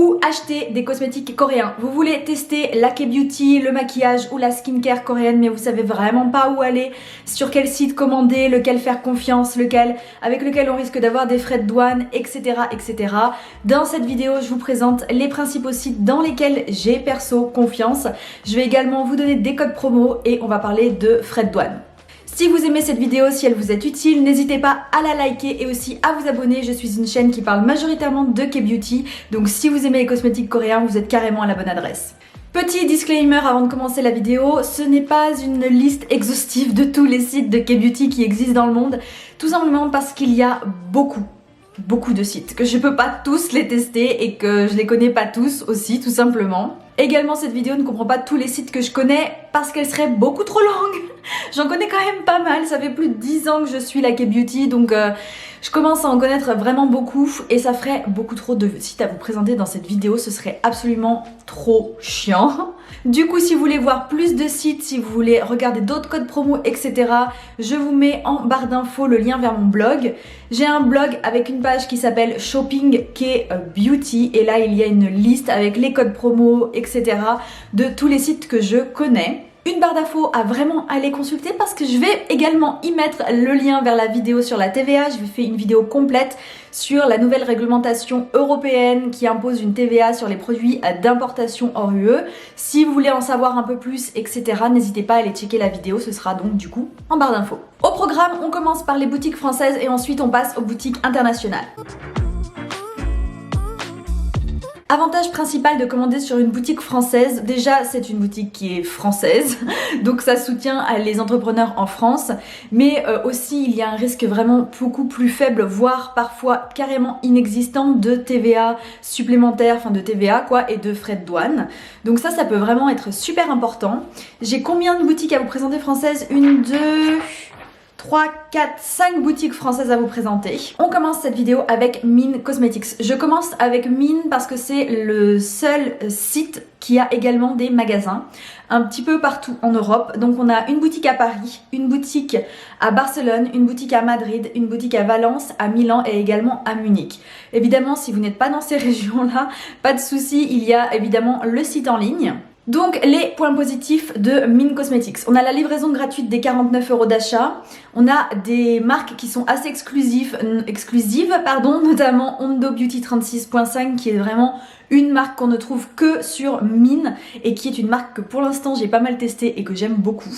ou acheter des cosmétiques coréens. Vous voulez tester la K-beauty, le maquillage ou la skincare coréenne mais vous savez vraiment pas où aller, sur quel site commander, lequel faire confiance, avec lequel on risque d'avoir des frais de douane, etc. etc. Dans cette vidéo, je vous présente les principaux sites dans lesquels j'ai perso confiance. Je vais également vous donner des codes promo et on va parler de frais de douane. Si vous aimez cette vidéo, si elle vous est utile, n'hésitez pas à la liker et aussi à vous abonner. Je suis une chaîne qui parle majoritairement de K-beauty, donc si vous aimez les cosmétiques coréens, vous êtes carrément à la bonne adresse. Petit disclaimer avant de commencer la vidéo, ce n'est pas une liste exhaustive de tous les sites de K-beauty qui existent dans le monde, tout simplement parce qu'il y a beaucoup de sites, que je peux pas tous les tester et que je les connais pas tous aussi, tout simplement. Également, cette vidéo ne comprend pas tous les sites que je connais parce qu'elle serait beaucoup trop longue. J'en connais quand même pas mal, ça fait plus de 10 ans que je suis la K-beauty, donc je commence à en connaître vraiment beaucoup et ça ferait beaucoup trop de sites à vous présenter dans cette vidéo, ce serait absolument trop chiant. Du coup, si vous voulez voir plus de sites, si vous voulez regarder d'autres codes promo, etc., je vous mets en barre d'infos le lien vers mon blog. J'ai un blog avec une page qui s'appelle Shopping K-beauty et là, il y a une liste avec les codes promo, etc., de tous les sites que je connais. Une barre d'infos à vraiment aller consulter parce que je vais également y mettre le lien vers la vidéo sur la TVA. Je vais faire une vidéo complète sur la nouvelle réglementation européenne qui impose une TVA sur les produits d'importation hors UE. Si vous voulez en savoir un peu plus, etc., n'hésitez pas à aller checker la vidéo, ce sera donc du coup en barre d'infos. Au programme, on commence par les boutiques françaises et ensuite on passe aux boutiques internationales. Avantage principal de commander sur une boutique française, déjà c'est une boutique qui est française, donc ça soutient les entrepreneurs en France, mais aussi il y a un risque vraiment beaucoup plus faible, voire parfois carrément inexistant de TVA supplémentaire, enfin de TVA quoi, et de frais de douane. Donc ça peut vraiment être super important. J'ai combien de boutiques à vous présenter françaises? 1, 2... 3, 4, 5 boutiques françaises à vous présenter. On commence cette vidéo avec Min Cosmetics. Je commence avec Min parce que c'est le seul site qui a également des magasins un petit peu partout en Europe. Donc on a une boutique à Paris, une boutique à Barcelone, une boutique à Madrid, une boutique à Valence, à Milan et également à Munich. Évidemment, si vous n'êtes pas dans ces régions-là, pas de souci, il y a évidemment le site en ligne. Donc les points positifs de Min Cosmetics. On a la livraison gratuite des 49 € d'achat. On a des marques qui sont assez exclusives, notamment Hondo Beauty 36.5 qui est vraiment une marque qu'on ne trouve que sur Min et qui est une marque que pour l'instant j'ai pas mal testée et que j'aime beaucoup.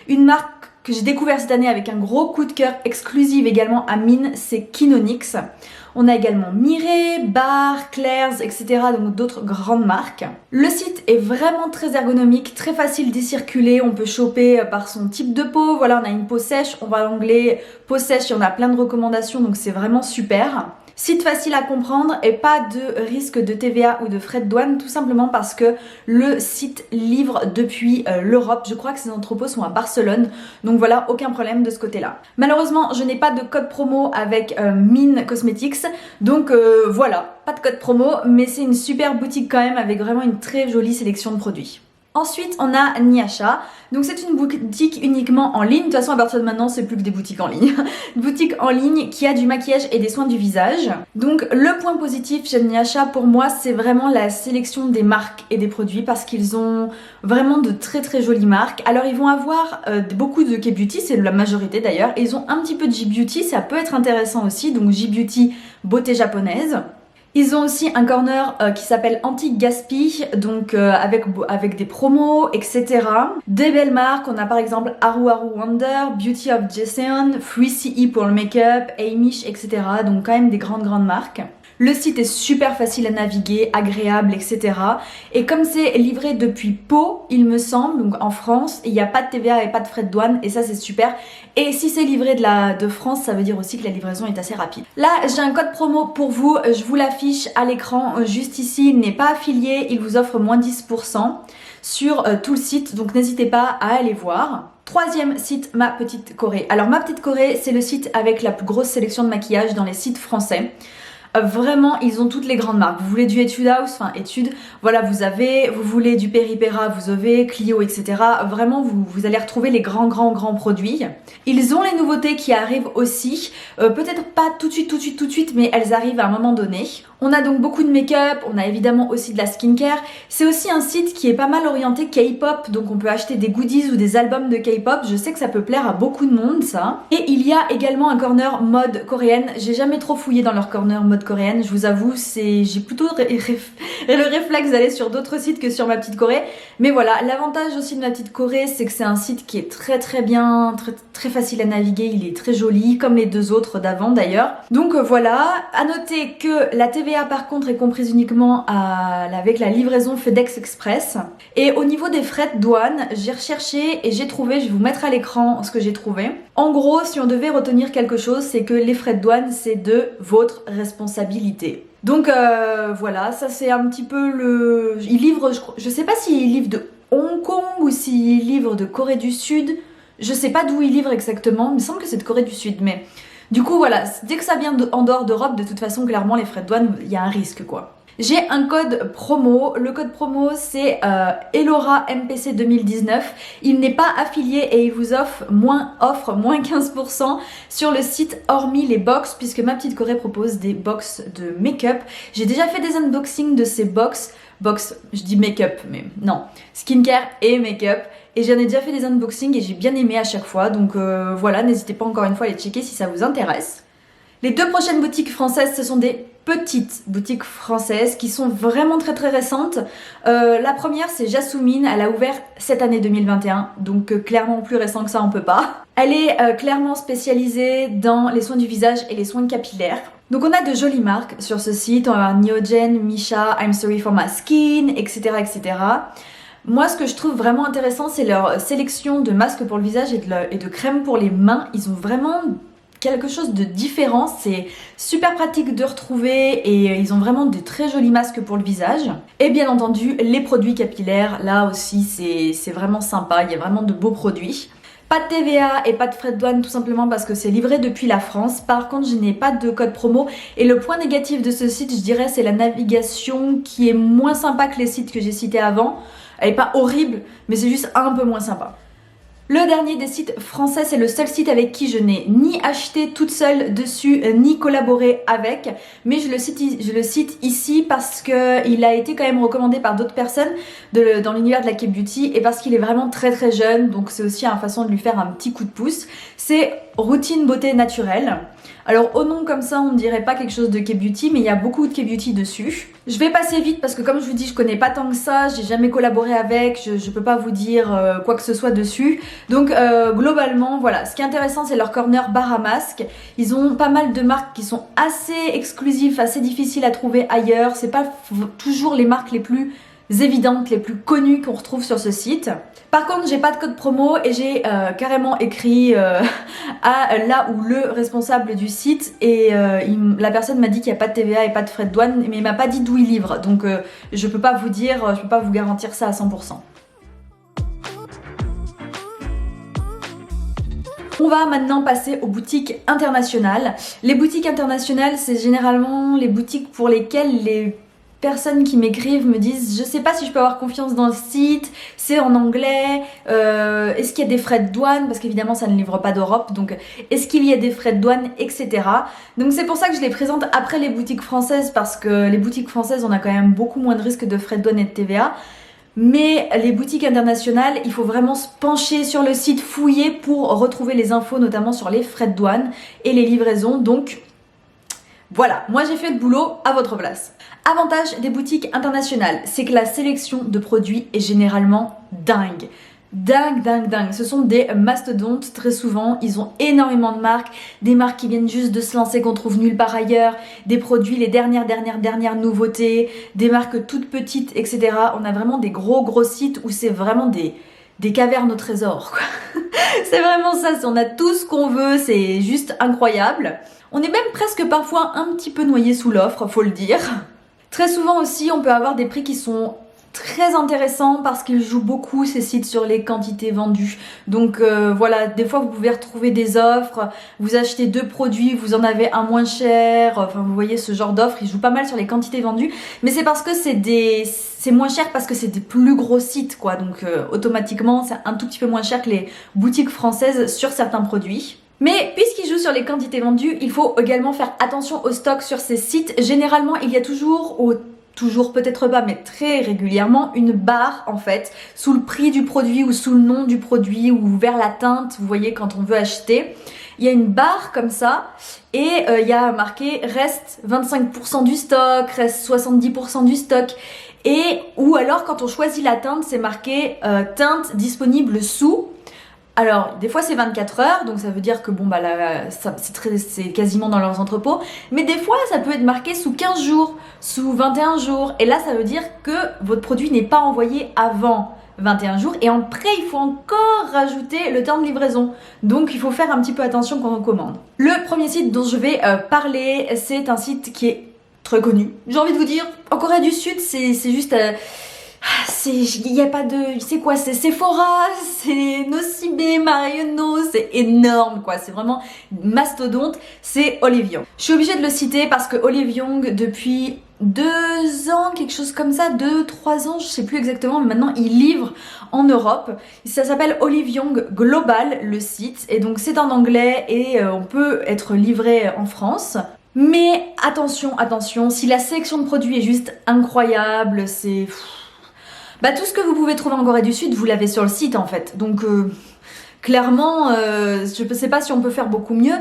Une marque que j'ai découvert cette année avec un gros coup de cœur exclusive également à Min, c'est Kinonix. On a également Mireille, Bar, Claire's, etc. donc d'autres grandes marques. Le site est vraiment très ergonomique, très facile d'y circuler. On peut choper par son type de peau. Voilà, on a une peau sèche, on va à l'onglet peau sèche et on a plein de recommandations, donc c'est vraiment super. Site facile à comprendre et pas de risque de TVA ou de frais de douane, tout simplement parce que le site livre depuis l'Europe. Je crois que ses entrepôts sont à Barcelone, donc voilà, aucun problème de ce côté-là. Malheureusement, je n'ai pas de code promo avec Min Cosmetics, donc voilà, pas de code promo, mais c'est une super boutique quand même avec vraiment une très jolie sélection de produits. Ensuite, on a Niacha. Donc c'est une boutique uniquement en ligne. De toute façon, à partir de maintenant, c'est plus que des boutiques en ligne. Une boutique en ligne qui a du maquillage et des soins du visage. Donc le point positif chez Niacha pour moi, c'est vraiment la sélection des marques et des produits parce qu'ils ont vraiment de très jolies marques. Alors ils vont avoir beaucoup de K-beauty, c'est la majorité d'ailleurs. Et ils ont un petit peu de J-beauty, ça peut être intéressant aussi. Donc J-beauty, beauté japonaise. Ils ont aussi un corner qui s'appelle Anti-Gaspi, donc avec des promos, etc. Des belles marques, on a par exemple Aru Aru Wonder, Beauty of Jason, Free CE pour le make-up, Amish, etc. Donc quand même des grandes marques. Le site est super facile à naviguer, agréable, etc. Et comme c'est livré depuis Pau, il me semble, donc en France, il n'y a pas de TVA et pas de frais de douane, et ça c'est super. Et si c'est livré de France, ça veut dire aussi que la livraison est assez rapide. Là, j'ai un code promo pour vous, je vous l'affiche à l'écran, juste ici, il n'est pas affilié, il vous offre moins 10% sur tout le site, donc n'hésitez pas à aller voir. Troisième site, Ma Petite Corée. Alors Ma Petite Corée, c'est le site avec la plus grosse sélection de maquillage dans les sites français. Vraiment, ils ont toutes les grandes marques. Vous voulez du Etude House, enfin Etude, voilà, vous voulez du Peripera, vous avez Clio, etc. Vraiment, vous allez retrouver les grands produits. Ils ont les nouveautés qui arrivent aussi, peut-être pas tout de suite, mais elles arrivent à un moment donné. On a donc beaucoup de make-up, on a évidemment aussi de la skincare. C'est aussi un site qui est pas mal orienté K-pop, donc on peut acheter des goodies ou des albums de K-pop. Je sais que ça peut plaire à beaucoup de monde, ça. Et il y a également un corner mode coréenne. J'ai jamais trop fouillé dans leur corner mode coréenne, je vous avoue, j'ai plutôt le réflexe d'aller sur d'autres sites que sur ma petite Corée. Mais voilà, l'avantage aussi de ma petite Corée, c'est que c'est un site qui est très bien, très facile à naviguer, il est très joli, comme les deux autres d'avant d'ailleurs. Donc voilà, à noter que la TVA par contre est comprise uniquement avec la livraison FedEx Express. Et au niveau des frais de douane, j'ai recherché et j'ai trouvé, je vais vous mettre à l'écran ce que j'ai trouvé. En gros, si on devait retenir quelque chose, c'est que les frais de douane, c'est de votre responsabilité. Donc voilà, ça c'est un petit peu le... Il livre, je sais pas s'il livre de Hong Kong ou s'il livre de Corée du Sud. Je sais pas d'où il livre exactement, il me semble que c'est de Corée du Sud, mais... Du coup voilà, dès que ça vient en dehors d'Europe, de toute façon clairement les frais de douane, il y a un risque quoi. J'ai un code promo, le code promo c'est Elora MPC 2019, il n'est pas affilié et il vous offre moins 15% sur le site hormis les box, puisque ma petite Corée propose des box de make-up. J'ai déjà fait des unboxings de ces box, je dis make-up mais non, skincare et make-up. Et j'en ai déjà fait des unboxings et j'ai bien aimé à chaque fois. Donc voilà, n'hésitez pas encore une fois à les checker si ça vous intéresse. Les deux prochaines boutiques françaises, ce sont des petites boutiques françaises qui sont vraiment très récentes. La première, c'est Jasmine. Elle a ouvert cette année 2021. Donc clairement plus récent que ça, on peut pas. Elle est clairement spécialisée dans les soins du visage et les soins capillaires. Donc on a de jolies marques sur ce site. On va avoir Neogen, Misha, I'm Sorry for My Skin, etc. etc. Moi, ce que je trouve vraiment intéressant, c'est leur sélection de masques pour le visage et de crèmes pour les mains. Ils ont vraiment quelque chose de différent. C'est super pratique de retrouver et ils ont vraiment des très jolis masques pour le visage. Et bien entendu, les produits capillaires, là aussi, c'est vraiment sympa. Il y a vraiment de beaux produits. Pas de TVA et pas de frais de douane tout simplement parce que c'est livré depuis la France. Par contre, je n'ai pas de code promo. Et le point négatif de ce site, je dirais, c'est la navigation qui est moins sympa que les sites que j'ai cités avant. Elle est pas horrible, mais c'est juste un peu moins sympa. Le dernier des sites français, c'est le seul site avec qui je n'ai ni acheté toute seule dessus, ni collaboré avec, mais je le cite ici parce qu'il a été quand même recommandé par d'autres personnes dans l'univers de la K-Beauty et parce qu'il est vraiment très jeune, donc c'est aussi une façon de lui faire un petit coup de pouce. C'est Routine Beauté Naturelle. Alors au nom comme ça, on ne dirait pas quelque chose de K-Beauty, mais il y a beaucoup de K-Beauty dessus. Je vais passer vite parce que comme je vous dis, je connais pas tant que ça, j'ai jamais collaboré avec, je peux pas vous dire quoi que ce soit dessus. Donc globalement, voilà, ce qui est intéressant, c'est leur corner bar à masque. Ils ont pas mal de marques qui sont assez exclusives, assez difficiles à trouver ailleurs. C'est pas toujours les marques les plus évidentes, les plus connues qu'on retrouve sur ce site. Par contre, j'ai pas de code promo et j'ai carrément écrit à là où le responsable du site et la personne m'a dit qu'il n'y a pas de TVA et pas de frais de douane, mais il m'a pas dit d'où il livre. Donc je peux pas vous dire, je peux pas vous garantir ça à 100%. On va maintenant passer aux boutiques internationales. Les boutiques internationales, c'est généralement les boutiques pour lesquelles les personnes qui m'écrivent me disent je sais pas si je peux avoir confiance dans le site, c'est en anglais, est-ce qu'il y a des frais de douane, parce qu'évidemment ça ne livre pas d'Europe, donc est-ce qu'il y a des frais de douane, etc. Donc c'est pour ça que je les présente après les boutiques françaises, parce que les boutiques françaises on a quand même beaucoup moins de risques de frais de douane et de TVA. Mais les boutiques internationales, il faut vraiment se pencher sur le site, fouiller pour retrouver les infos, notamment sur les frais de douane et les livraisons. Donc voilà, moi j'ai fait le boulot à votre place. Avantage des boutiques internationales, c'est que la sélection de produits est généralement dingue. Dingue. Ce sont des mastodontes très souvent. Ils ont énormément de marques, des marques qui viennent juste de se lancer qu'on trouve nulle part ailleurs, des produits, les dernières nouveautés, des marques toutes petites, etc. On a vraiment des gros sites où c'est vraiment des cavernes au trésor, quoi. C'est vraiment ça, on a tout ce qu'on veut, c'est juste incroyable. On est même presque parfois un petit peu noyé sous l'offre, faut le dire. Très souvent aussi, on peut avoir des prix qui sont très intéressants parce qu'ils jouent beaucoup ces sites sur les quantités vendues. Donc voilà, des fois vous pouvez retrouver des offres, vous achetez 2 produits, vous en avez un moins cher, enfin vous voyez ce genre d'offres, ils jouent pas mal sur les quantités vendues, mais c'est parce que c'est moins cher parce que c'est des plus gros sites quoi, donc automatiquement c'est un tout petit peu moins cher que les boutiques françaises sur certains produits. Mais puisqu'ils jouent sur les quantités vendues, il faut également faire attention au stock sur ces sites. Généralement, il y a toujours peut-être pas, mais très régulièrement, une barre en fait, sous le prix du produit ou sous le nom du produit ou vers la teinte, vous voyez quand on veut acheter. Il y a une barre comme ça et il y a marqué reste 25% du stock, reste 70% du stock. Et ou alors quand on choisit la teinte, c'est marqué teinte disponible sous. Alors, des fois c'est 24 heures, donc ça veut dire que bon bah là, c'est quasiment dans leurs entrepôts, mais des fois ça peut être marqué sous 15 jours, sous 21 jours, et là ça veut dire que votre produit n'est pas envoyé avant 21 jours, et après il faut encore rajouter le temps de livraison, donc il faut faire un petit peu attention quand on commande. Le premier site dont je vais parler, c'est un site qui est très connu. J'ai envie de vous dire, en Corée du Sud, c'est juste... il n'y a pas de... C'est quoi? C'est Sephora, c'est Nocibé, Marionneau, c'est énorme quoi, c'est vraiment mastodonte, c'est Olive Young. Je suis obligée de le citer parce que Olive Young, depuis 2 ans, quelque chose comme ça, 2-3 ans, je sais plus exactement, mais maintenant il livre en Europe. Ça s'appelle Olive Young Global, le site, et donc c'est en anglais et on peut être livré en France. Mais attention, attention, si la sélection de produits est juste incroyable, c'est... Bah tout ce que vous pouvez trouver en Corée du Sud, vous l'avez sur le site en fait. Donc clairement, je ne sais pas si on peut faire beaucoup mieux.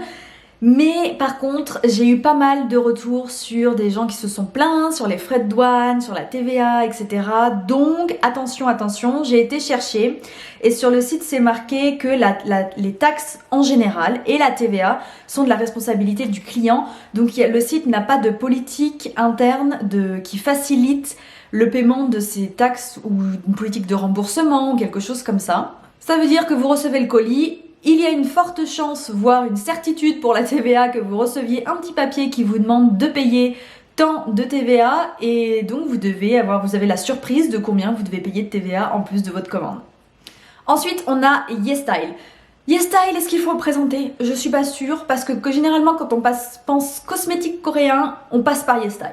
Mais par contre, j'ai eu pas mal de retours sur des gens qui se sont plaints, sur les frais de douane, sur la TVA, etc. Donc attention, attention, j'ai été chercher et sur le site c'est marqué que les taxes en général et la TVA sont de la responsabilité du client. Donc le site n'a pas de politique interne qui facilite le paiement de ces taxes ou une politique de remboursement ou quelque chose comme ça. Ça veut dire que vous recevez le colis, il y a une forte chance, voire une certitude pour la TVA que vous receviez un petit papier qui vous demande de payer tant de TVA et donc vous avez la surprise de combien vous devez payer de TVA en plus de votre commande. Ensuite, on a YesStyle. YesStyle, est-ce qu'il faut le présenter? Je suis pas sûre parce que généralement quand on pense cosmétique coréen, on passe par YesStyle.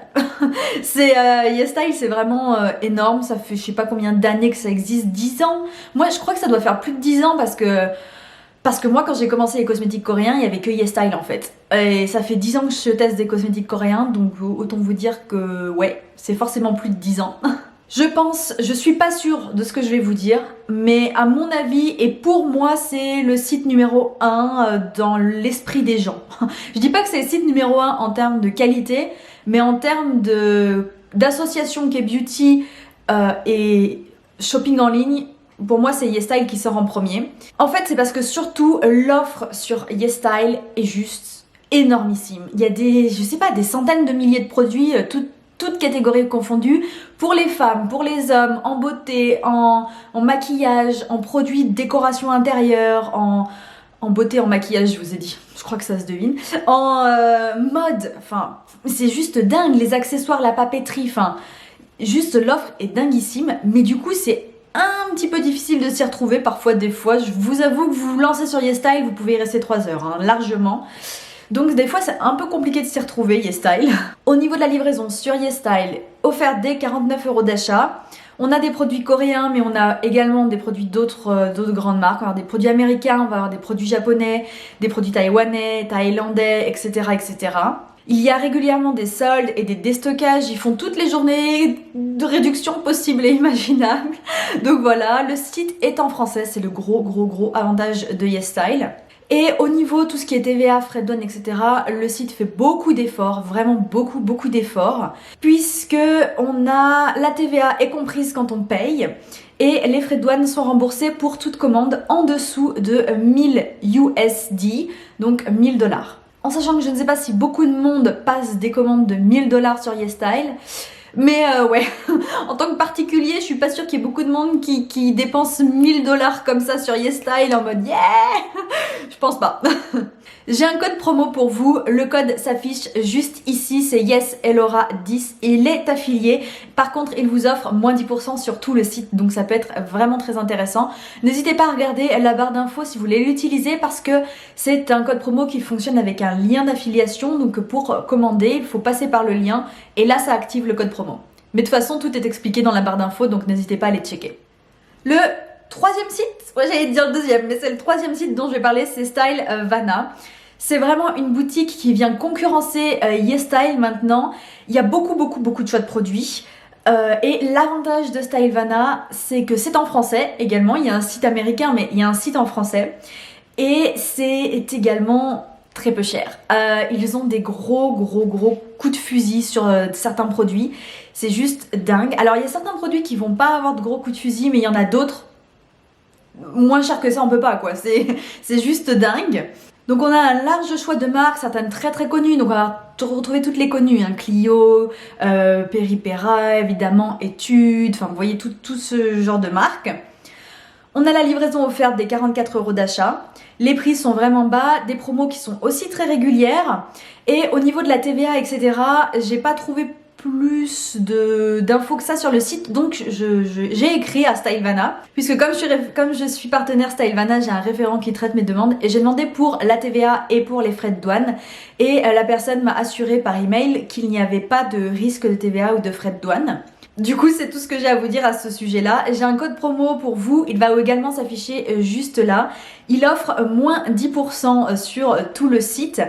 YesStyle, c'est vraiment énorme, ça fait je sais pas combien d'années que ça existe, 10 ans. Moi je crois que ça doit faire plus de 10 ans parce que moi quand j'ai commencé les cosmétiques coréens, il y avait que YesStyle en fait. Et ça fait 10 ans que je teste des cosmétiques coréens, donc autant vous dire que ouais, c'est forcément plus de 10 ans. Je suis pas sûre de ce que je vais vous dire, mais à mon avis et pour moi c'est le site numéro 1 dans l'esprit des gens. Je dis pas que c'est le site numéro 1 en termes de qualité, mais en termes d'association qui est beauty et shopping en ligne, pour moi c'est YesStyle qui sort en premier. En fait c'est parce que surtout l'offre sur YesStyle est juste énormissime. Il y a des centaines de milliers de produits, toutes catégories confondues, pour les femmes, pour les hommes, en beauté, en maquillage, en produits de décoration intérieure, en beauté, en maquillage, je vous ai dit, je crois que ça se devine, en mode, enfin, c'est juste dingue, les accessoires, la papeterie, enfin, juste l'offre est dinguissime, mais du coup c'est un petit peu difficile de s'y retrouver parfois, des fois, je vous avoue que vous vous lancez sur YesStyle, vous pouvez y rester 3 heures, hein, largement. Donc des fois c'est un peu compliqué de s'y retrouver YesStyle. Au niveau de la livraison sur YesStyle, offert dès 49 € d'achat. On a des produits coréens mais on a également des produits d'autres grandes marques. On va avoir des produits américains, on va avoir des produits japonais, des produits taïwanais, thaïlandais, etc. etc. Il y a régulièrement des soldes et des déstockages, ils font toutes les journées de réduction possibles et imaginables. Donc voilà, le site est en français, c'est le gros avantage de YesStyle. Et au niveau tout ce qui est TVA, frais de douane, etc., le site fait beaucoup d'efforts, vraiment beaucoup d'efforts, puisque la TVA est comprise quand on paye et les frais de douane sont remboursés pour toute commande en dessous de 1000 USD, donc 1000 $. En sachant que je ne sais pas si beaucoup de monde passe des commandes de 1000 $ sur YesStyle, mais ouais, en tant que particulier, je suis pas sûre qu'il y ait beaucoup de monde qui dépense 1000 $ comme ça sur YesStyle en mode yeah. Je pense pas. J'ai un code promo pour vous, le code s'affiche juste ici, c'est YesElora10, il est affilié. Par contre, il vous offre moins 10% sur tout le site, donc ça peut être vraiment très intéressant. N'hésitez pas à regarder la barre d'infos si vous voulez l'utiliser parce que c'est un code promo qui fonctionne avec un lien d'affiliation, donc pour commander, il faut passer par le lien et là ça active le code promo. Mais de toute façon, tout est expliqué dans la barre d'infos, donc n'hésitez pas à les checker. Le troisième site, ouais, j'allais dire le deuxième, mais c'est le troisième site dont je vais parler, c'est Stylevana. C'est vraiment une boutique qui vient concurrencer YesStyle maintenant. Il y a beaucoup de choix de produits. Et l'avantage de Stylevana, c'est que c'est en français également. Il y a un site américain, mais il y a un site en français. Et c'est également très peu cher. Ils ont des gros coups de fusil sur certains produits. C'est juste dingue. Alors il y a certains produits qui vont pas avoir de gros coups de fusil, mais il y en a d'autres moins cher que ça on peut pas quoi. C'est juste dingue. Donc on a un large choix de marques, certaines très connues, donc on va retrouver toutes les connues, hein. Clio, Peripera, évidemment, Etude, enfin vous voyez tout ce genre de marques. On a la livraison offerte des 44 € d'achat, les prix sont vraiment bas, des promos qui sont aussi très régulières, et au niveau de la TVA, etc., j'ai pas trouvé plus d'infos que ça sur le site, donc j'ai écrit à Stylevana, puisque comme je suis partenaire Stylevana, j'ai un référent qui traite mes demandes, et j'ai demandé pour la TVA et pour les frais de douane, et la personne m'a assuré par email qu'il n'y avait pas de risque de TVA ou de frais de douane. Du coup, c'est tout ce que j'ai à vous dire à ce sujet-là. J'ai un code promo pour vous, il va également s'afficher juste là. Il offre moins 10% sur tout le site.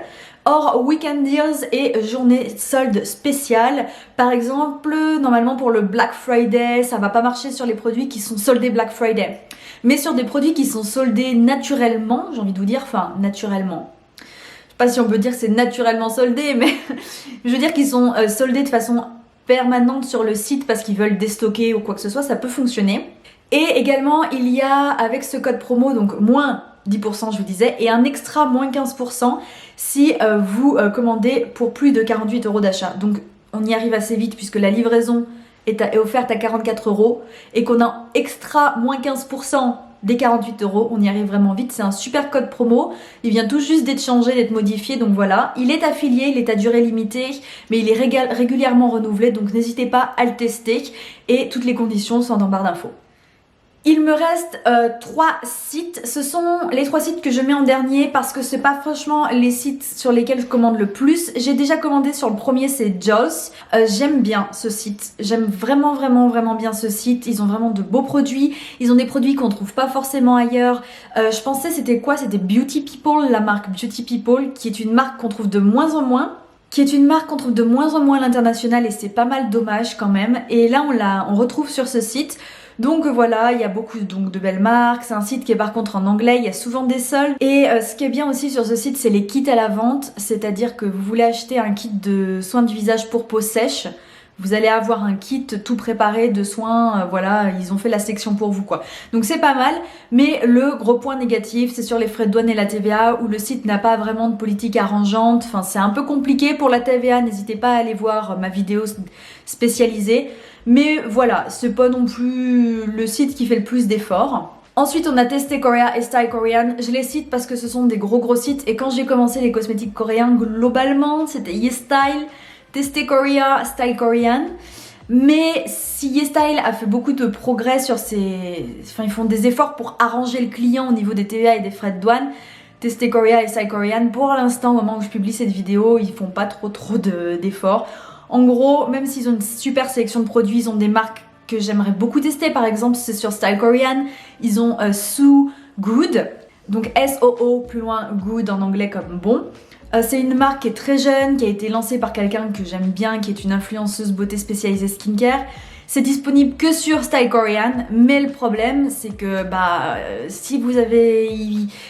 Hors weekend deals et journée solde spéciale. Par exemple, normalement pour le Black Friday, ça va pas marcher sur les produits qui sont soldés Black Friday. Mais sur des produits qui sont soldés naturellement, j'ai envie de vous dire, enfin naturellement. Je sais pas si on peut dire que c'est naturellement soldé, mais je veux dire qu'ils sont soldés de façon permanente sur le site parce qu'ils veulent déstocker ou quoi que ce soit, ça peut fonctionner. Et également, il y a avec ce code promo, donc moins 10% je vous disais, et un extra moins 15% si vous commandez pour plus de 48 € d'achat. Donc on y arrive assez vite puisque la livraison est offerte à 44 € et qu'on a extra moins 15% des 48 €, on y arrive vraiment vite. C'est un super code promo, il vient tout juste d'être changé, d'être modifié, donc voilà. Il est affilié, il est à durée limitée, mais il est régulièrement renouvelé, donc n'hésitez pas à le tester et toutes les conditions sont en barre d'infos. Il me reste 3 sites, ce sont les 3 sites que je mets en dernier parce que c'est pas franchement les sites sur lesquels je commande le plus. J'ai déjà commandé sur le premier, c'est Joss. J'aime bien ce site, j'aime vraiment bien ce site. Ils ont vraiment de beaux produits, ils ont des produits qu'on trouve pas forcément ailleurs. Je pensais c'était quoi? C'était Beauty People, la marque Beauty People, qui est une marque qu'on trouve de moins en moins. À l'international et c'est pas mal dommage quand même. Et là on retrouve sur ce site. Donc voilà, il y a beaucoup de belles marques, c'est un site qui est par contre en anglais, il y a souvent des soldes. Et ce qui est bien aussi sur ce site, c'est les kits à la vente, c'est-à-dire que vous voulez acheter un kit de soins du visage pour peau sèche, vous allez avoir un kit tout préparé de soins, voilà, ils ont fait la section pour vous quoi. Donc c'est pas mal, mais le gros point négatif, c'est sur les frais de douane et la TVA, où le site n'a pas vraiment de politique arrangeante, enfin c'est un peu compliqué pour la TVA, n'hésitez pas à aller voir ma vidéo spécialisée. Mais voilà, c'est pas non plus le site qui fait le plus d'efforts. Ensuite, on a Testé Korea et Style Korean. Je les cite parce que ce sont des gros sites. Et quand j'ai commencé les cosmétiques coréens, globalement, c'était YesStyle, Testé Korea, Style Korean. Mais si YesStyle a fait beaucoup de progrès sur ils font des efforts pour arranger le client au niveau des TVA et des frais de douane. Testé Korea et Style Korean, pour l'instant, au moment où je publie cette vidéo, ils font pas trop d'efforts. En gros, même s'ils ont une super sélection de produits, ils ont des marques que j'aimerais beaucoup tester. Par exemple, c'est sur Style Korean, ils ont So Good, donc S-O-O, plus loin, good en anglais comme bon. C'est une marque qui est très jeune, qui a été lancée par quelqu'un que j'aime bien, qui est une influenceuse beauté spécialisée skincare. C'est disponible que sur Style Korean, mais le problème c'est que si vous avez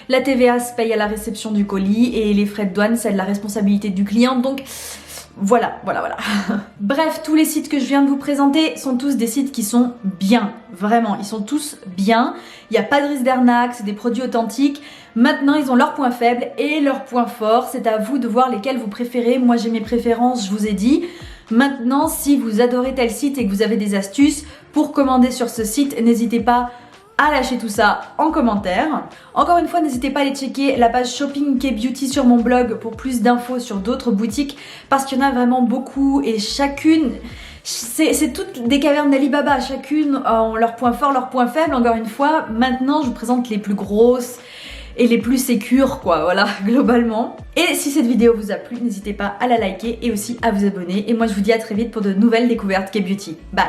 la TVA se paye à la réception du colis et les frais de douane c'est de la responsabilité du client, donc voilà. Bref, tous les sites que je viens de vous présenter sont tous des sites qui sont bien, vraiment, ils sont tous bien. Il n'y a pas de risque d'arnaque, c'est des produits authentiques. Maintenant, ils ont leurs points faibles et leurs points forts. C'est à vous de voir lesquels vous préférez. Moi, j'ai mes préférences, je vous ai dit. Maintenant, si vous adorez tel site et que vous avez des astuces pour commander sur ce site, n'hésitez pas à lâcher tout ça en commentaire. Encore une fois, n'hésitez pas à aller checker la page Shopping K-Beauty sur mon blog pour plus d'infos sur d'autres boutiques parce qu'il y en a vraiment beaucoup et chacune, c'est toutes des cavernes d'Alibaba, chacune ont leurs points forts, leurs points faibles. Encore une fois, maintenant je vous présente les plus grosses et les plus sécures quoi, voilà, globalement. Et si cette vidéo vous a plu, n'hésitez pas à la liker et aussi à vous abonner. Et moi je vous dis à très vite pour de nouvelles découvertes K-Beauty. Bye!